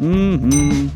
Mm-hmm.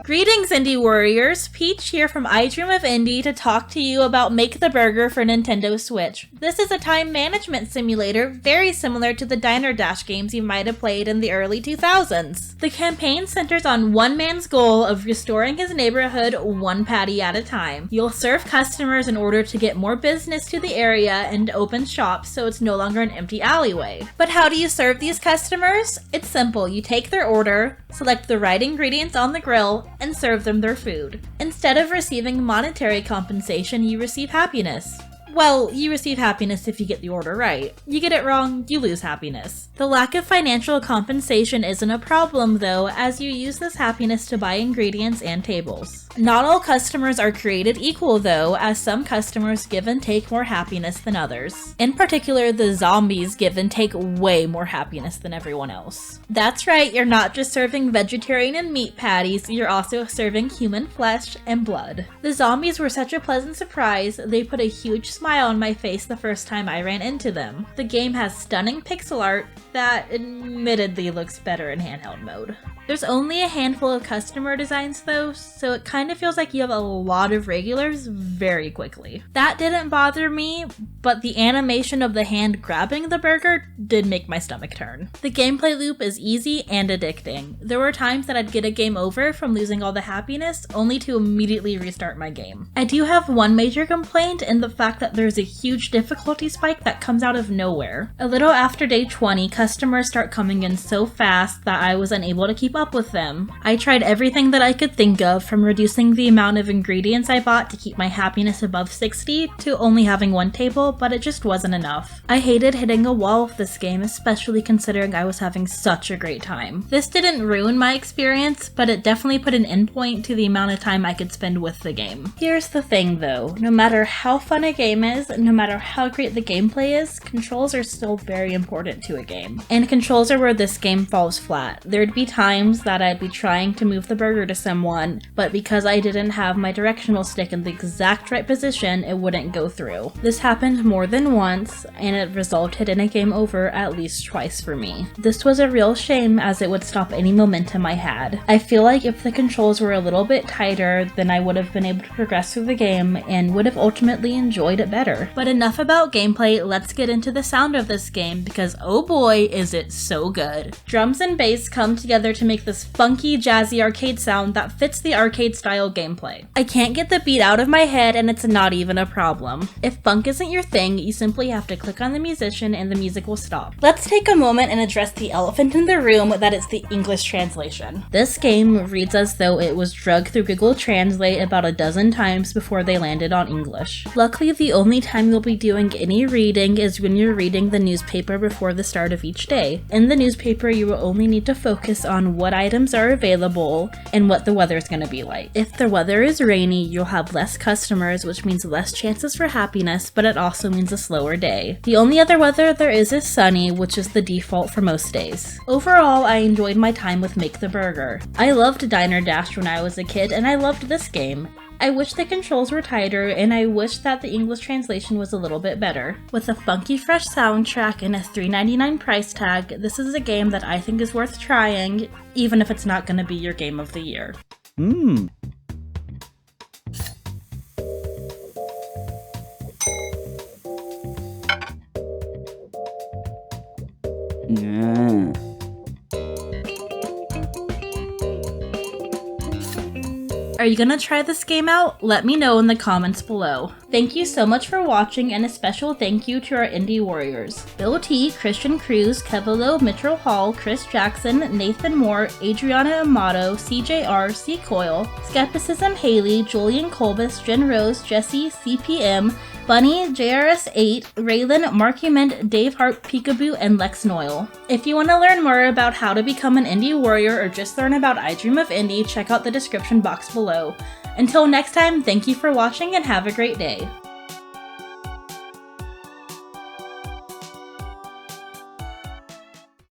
Greetings, Indie Warriors! Peach here from I Dream of Indie to talk to you about Make the Burger for Nintendo Switch. This is a time management simulator very similar to the Diner Dash games you might have played in the early 2000s. The campaign centers on one man's goal of restoring his neighborhood one patty at a time. You'll serve customers in order to get more business to the area and open shops so it's no longer an empty alleyway. But how do you serve these customers? It's simple. You take their order, select the right ingredients on the grill, and serve them their food. Instead of receiving monetary compensation, you receive happiness. Well, you receive happiness if you get the order right. You get it wrong, you lose happiness. The lack of financial compensation isn't a problem though, as you use this happiness to buy ingredients and tables. Not all customers are created equal though, as some customers give and take more happiness than others. In particular, the zombies give and take way more happiness than everyone else. That's right, you're not just serving vegetarian and meat patties, you're also serving human flesh and blood. The zombies were such a pleasant surprise, they put a huge smile on my face the first time I ran into them. The game has stunning pixel art that admittedly looks better in handheld mode. There's only a handful of customer designs though, so it kind of feels like you have a lot of regulars very quickly. That didn't bother me, but the animation of the hand grabbing the burger did make my stomach turn. The gameplay loop is easy and addicting. There were times that I'd get a game over from losing all the happiness, only to immediately restart my game. I do have one major complaint in the fact that there's a huge difficulty spike that comes out of nowhere. A little after day 20, customers start coming in so fast that I was unable to keep up with them. I tried everything that I could think of, from reducing the amount of ingredients I bought to keep my happiness above 60 to only having one table, but it just wasn't enough. I hated hitting a wall with this game, especially considering I was having such a great time. This didn't ruin my experience, but it definitely put an endpoint to the amount of time I could spend with the game. Here's the thing though, no matter how fun a game is, no matter how great the gameplay is, controls are still very important to a game. And controls are where this game falls flat. There'd be times that I'd be trying to move the burger to someone, but because I didn't have my directional stick in the exact right position, it wouldn't go through. This happened more than once, and it resulted in a game over at least twice for me. This was a real shame, as it would stop any momentum I had. I feel like if the controls were a little bit tighter, then I would have been able to progress through the game and would have ultimately enjoyed it better. But enough about gameplay, let's get into the sound of this game, because oh boy is it so good. Drums and bass come together to make this funky, jazzy arcade sound that fits the arcade style gameplay. I can't get the beat out of my head, and it's not even a problem. If funk isn't your thing, you simply have to click on the musician and the music will stop. Let's take a moment and address the elephant in the room, that is the English translation. This game reads as though it was drugged through Google Translate about a dozen times before they landed on English. Luckily, the only time you'll be doing any reading is when you're reading the newspaper before the start of each day. In the newspaper, you will only need to focus on what items are available and what the weather is going to be like. If the weather is rainy, you'll have less customers, which means less chances for happiness, but it also means a slower day. The only other weather there is sunny, which is the default for most days. Overall, I enjoyed my time with Make the Burger. I loved Diner Dash when I was a kid, and I loved this game. I wish the controls were tighter, and I wish that the English translation was a little bit better. With a funky fresh soundtrack and a $3.99 price tag, this is a game that I think is worth trying, even if it's not going to be your game of the year. Yeah. Are you gonna try this game out? Let me know in the comments below. Thank you so much for watching, and a special thank you to our indie warriors: Bill T, Christian Cruz, Kevilo, Mitchell Hall, Chris Jackson, Nathan Moore, Adriana Amato, CJR, C Coil, Skepticism Haley, Julian Colbus, Jen Rose, Jesse, CPM, Bunny, JRS8, Raylan, Markument, Dave Hart, Peekaboo, and Lex Noyle. If you want to learn more about how to become an indie warrior or just learn about I Dream of Indie, check out the description box below. Until next time, thank you for watching and have a great day.